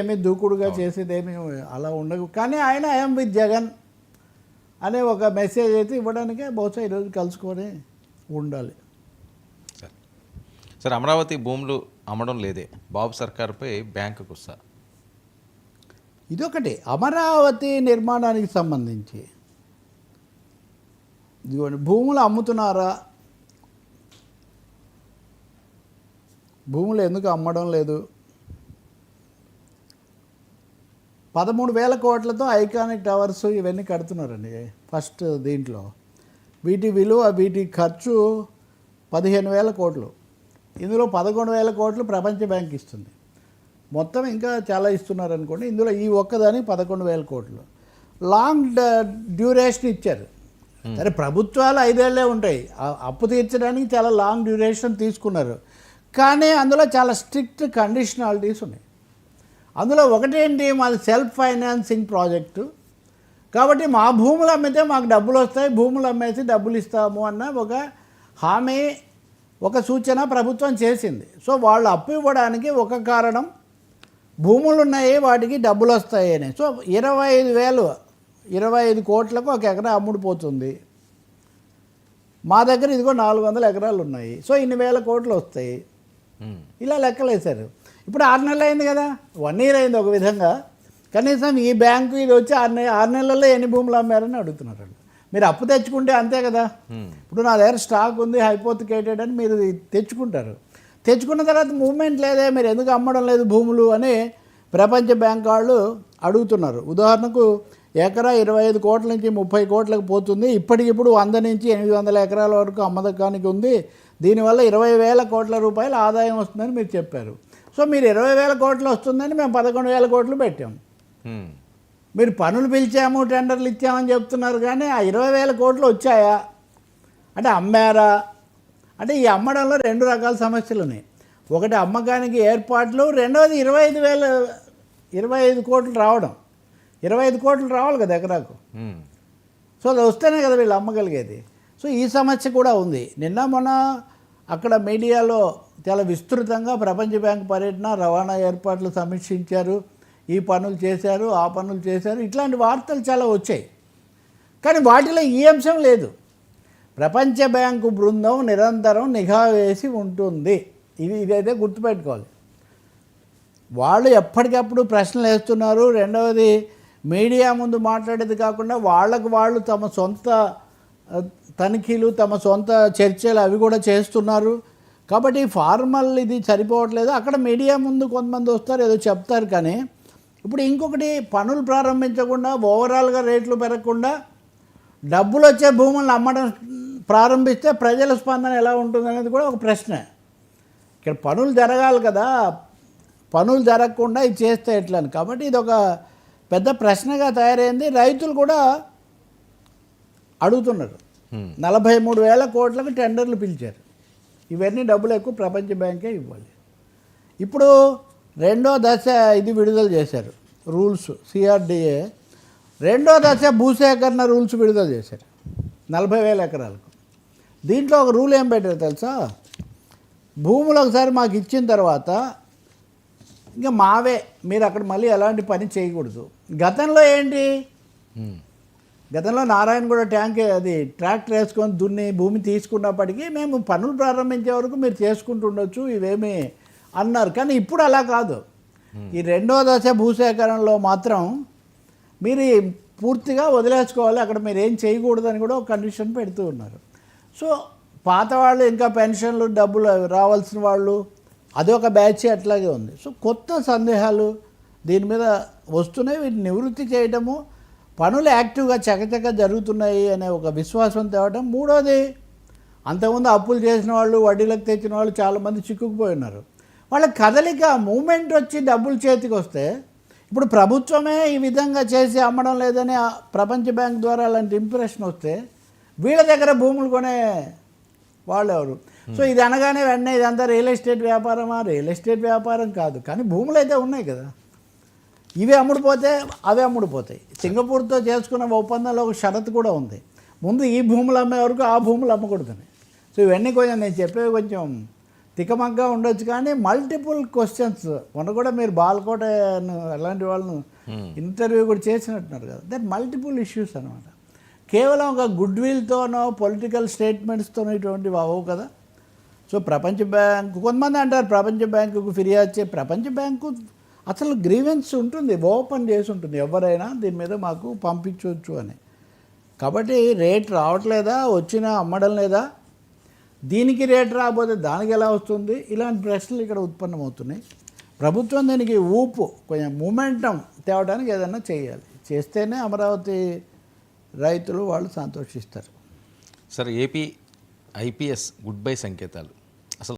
ఏమి దూకుడుగా చేసేదేమి అలా ఉండదు. కానీ ఆయన ఐఎమ్ విత్ జగన్ అనే ఒక మెసేజ్ అయితే ఇవ్వడానికే బహుశా ఈరోజు కలుసుకొని ఉండాలి. సార్, అమరావతి భూములు అమ్మడం లేదే, బాబు సర్కార్పై బ్యాంకుకు వస్తా. ఇదొకటి అమరావతి నిర్మాణానికి సంబంధించి ఇదిగోండి, భూములు అమ్ముతున్నారా, భూములు ఎందుకు అమ్మడం లేదు? 13,000 కోట్లతో ఐకానిక్ టవర్స్ ఇవన్నీ కడుతున్నారండి ఫస్ట్ దీంట్లో. వీటి విలువ, వీటి ఖర్చు 15,000 కోట్లు. ఇందులో 11,000 కోట్లు ప్రపంచ బ్యాంక్ ఇస్తుంది. మొత్తం ఇంకా చాలా ఇస్తున్నారు అనుకోండి. ఇందులో ఈ ఒక్కదానికి 11,000 కోట్లు. లాంగ్ డ్యూరేషన్ ఇచ్చారు. సరే, ప్రభుత్వాలు 5 ఏళ్లే ఉంటాయి, అప్పు తీర్చడానికి చాలా లాంగ్ డ్యూరేషన్ తీసుకున్నారు. కానీ అందులో చాలా స్ట్రిక్ట్ కండిషనాలిటీస్ ఉన్నాయి. అందులో ఒకటేంటి, మాది సెల్ఫ్ ఫైనాన్సింగ్ ప్రాజెక్టు కాబట్టి మా భూములు అమ్మితే మాకు డబ్బులు వస్తాయి, భూములు అమ్మేసి డబ్బులు ఇస్తాము అన్న ఒక హామీ, ఒక సూచన ప్రభుత్వం చేసింది. సో వాళ్ళు అప్పు ఇవ్వడానికి ఒక కారణం భూములు ఉన్నాయి, వాటికి డబ్బులు వస్తాయి అని. సో 25 కోట్లకు ఒక ఎకరా అమ్ముడుపోతుంది. మా దగ్గర ఇదిగో 400 ఎకరాలు ఉన్నాయి, సో ఇన్ని వేల కోట్లు వస్తాయి. ఇలా లెక్కలేశారు. ఇప్పుడు 6 నెలలు అయింది కదా, 1 ఇయర్ అయింది ఒక విధంగా. కనీసం ఈ బ్యాంకు ఇది వచ్చి 6 నెలల్లో ఎన్ని భూములు అమ్మారని అడుగుతున్నారు. మీరు అప్పు తెచ్చుకుంటే అంతే కదా. ఇప్పుడు నా దగ్గర స్టాక్ ఉంది హైపోతికేటెడ్ అని మీరు తెచ్చుకుంటారు. తెచ్చుకున్న తర్వాత మూవ్మెంట్ లేదే, మీరు ఎందుకు అమ్మడం లేదు భూములు అని ప్రపంచ బ్యాంక్ వాళ్ళు అడుగుతున్నారు. ఉదాహరణకు ఎకరా 25 కోట్ల నుంచి 30 కోట్లకు పోతుంది. ఇప్పటికిప్పుడు 100 నుంచి 800 ఎకరాల వరకు అమ్మదకానికి ఉంది. దీనివల్ల 20,000 కోట్ల రూపాయలు ఆదాయం వస్తుందని మీరు చెప్పారు. సో మీరు 20,000 కోట్లు వస్తుందని మేము 11,000 కోట్లు పెట్టాం. మీరు పనులు పిలిచాము, టెండర్లు ఇచ్చామని చెప్తున్నారు, కానీ ఆ 20,000 కోట్లు వచ్చాయా అంటే అమ్మారా అంటే? ఈ అమ్మడంలో 2 రకాల సమస్యలు ఉన్నాయి. ఒకటి అమ్మకానికి ఏర్పాట్లు, రెండవది 25 కోట్లు రావడం. 25 కోట్లు రావాలి కదా ఎకరాకు. సో అది వస్తేనే కదా వీళ్ళు అమ్మగలిగేది. సో ఈ సమస్య కూడా ఉంది. నిన్న మొన్న అక్కడ మీడియాలో చాలా విస్తృతంగా ప్రపంచ బ్యాంక్ పర్యటన, రవాణా ఏర్పాట్లు సమీక్షించారు, ఈ పనులు చేశారు, ఆ పనులు చేశారు, ఇట్లాంటి వార్తలు చాలా వచ్చాయి. కానీ వాటిలో ఈ అంశం లేదు. ప్రపంచ బ్యాంకు బృందం నిరంతరం నిఘా వేసి ఉంటుంది. ఇదైతే గుర్తుపెట్టుకోవాలి. వాళ్ళు ఎప్పటికప్పుడు ప్రశ్నలు వేస్తున్నారు. రెండవది, మీడియా ముందు మాట్లాడేది కాకుండా వాళ్ళకు వాళ్ళు తమ సొంత తనిఖీలు, తమ సొంత చర్చలు అవి కూడా చేస్తున్నారు. కాబట్టి ఫార్మల్ ఇది సరిపోవట్లేదు. అక్కడ మీడియా ముందు కొంతమంది వస్తారు, ఏదో చెప్తారు. కానీ ఇప్పుడు ఇంకొకటి, పనులు ప్రారంభించకుండా, ఓవరాల్గా రేట్లు పెరగకుండా డబ్బులు వచ్చే భూములను అమ్మడం ప్రారంభిస్తే ప్రజల స్పందన ఎలా ఉంటుందనేది కూడా ఒక ప్రశ్న. ఇక్కడ పనులు జరగాలి కదా, పనులు జరగకుండా ఇది చేస్తే ఎట్లని. కాబట్టి ఇది ఒక పెద్ద ప్రశ్నగా తయారైంది. రైతులు కూడా అడుగుతున్నారు. 43,000 కోట్లకు టెండర్లు పిలిచారు. ఇవన్నీ డబ్బులు ఎక్కువ ప్రపంచ బ్యాంకే ఇవ్వాలి. ఇప్పుడు 2వ దశ ఇది విడుదల చేశారు రూల్స్, సిఆర్డిఏ 2వ దశ భూసేకరణ రూల్స్ విడుదల చేశారు 40,000 ఎకరాలకు. దీంట్లో ఒక రూల్ ఏం పెట్టారు తెలుసా? భూములు ఒకసారి మాకు ఇచ్చిన తర్వాత ఇంకా మావే, మీరు అక్కడ మళ్ళీ ఎలాంటి పని చేయకూడదు. గతంలో ఏంటి, గతంలో నారాయణగూడ ట్రాక్టర్ వేసుకొని దున్ని భూమి తీసుకున్నప్పటికీ మేము పనులు ప్రారంభించే వరకు మీరు చేసుకుంటుండొచ్చు ఇవేమి అన్నారు. కానీ ఇప్పుడు అలా కాదు. ఈ 2వ దశ భూసేకరణలో మాత్రం మీరు పూర్తిగా వదిలేసుకోవాలి, అక్కడ మీరు ఏం చేయకూడదని కూడా ఒక కండిషన్ పెడుతూ ఉన్నారు. సో పాత వాళ్ళు ఇంకా పెన్షన్లు డబ్బులు రావాల్సిన వాళ్ళు అదొక బ్యాచ్ అట్లాగే ఉంది. సో కొత్త సందేహాలు దీని మీద వస్తున్నాయి. వీటిని నివృత్తి చేయటము, పనులు యాక్టివ్గా చకచక జరుగుతున్నాయి అనే ఒక విశ్వాసం తేవటం. మూడోది, అంతకుముందు అప్పులు చేసిన వాళ్ళు, వడ్డీలకు తెచ్చిన వాళ్ళు చాలామంది చిక్కుకుపోయి ఉన్నారు. వాళ్ళ కదలిక, మూమెంట్ వచ్చి డబ్బులు చేతికి వస్తే, ఇప్పుడు ప్రభుత్వమే ఈ విధంగా చేసి అమ్మడం లేదని ప్రపంచ బ్యాంక్ ద్వారా అలాంటి ఇంప్రెషన్ వస్తే వీళ్ళ దగ్గర భూములు కొనే వాళ్ళు ఎవరు? సో ఇది అనగానే వెంటనే ఇదంతా రియల్ ఎస్టేట్ వ్యాపారమా? రియల్ ఎస్టేట్ వ్యాపారం కాదు, కానీ భూములు అయితే ఉన్నాయి కదా. ఇవి అమ్ముడుపోతే అవి అమ్ముడుపోతాయి. సింగపూర్తో చేసుకున్న ఒప్పందంలో ఒక షరతు కూడా ఉంది, ముందు ఈ భూములు అమ్మే వరకు ఆ భూములు అమ్మకూడదని. సో ఇవన్నీ కొంచెం నేను చెప్పేవి కొంచెం తికమగ్గా ఉండొచ్చు, కానీ మల్టిపుల్ క్వశ్చన్స్. మొన్న కూడా మీరు బాలకోట అలాంటి వాళ్ళను ఇంటర్వ్యూ కూడా చేసినట్టున్నారు కదా. దట్ మల్టిపుల్ ఇష్యూస్ అనమాట. కేవలం ఒక గుడ్ విల్తోనో పొలిటికల్ స్టేట్మెంట్స్తోనో ఇటువంటివి అవ్వవు కదా. సో ప్రపంచ బ్యాంకు, కొంతమంది అంటారు ప్రపంచ బ్యాంకుకు ఫిర్యాదు ప్రపంచ బ్యాంకు అసలు గ్రీవెన్స్ ఉంటుంది, ఓపెన్ చేసి ఉంటుంది, ఎవరైనా దీని మీద మాకు పంపించవచ్చు అని. కాబట్టి రేట్ రావట్లేదా, వచ్చినా అమ్మడం లేదా, దీనికి రేట్ రాకపోతే దానికి ఎలా వస్తుంది, ఇలాంటి ప్రశ్నలు ఇక్కడ ఉత్పన్నమవుతున్నాయి. ప్రభుత్వం దీనికి ఊపు, కొంచెం మూమెంటం తేవడానికి ఏదైనా చేయాలి. చేస్తేనే అమరావతి రైతులు వాళ్ళు సంతోషిస్తారు. Sir, AP IPS good bye సంకేతాలు.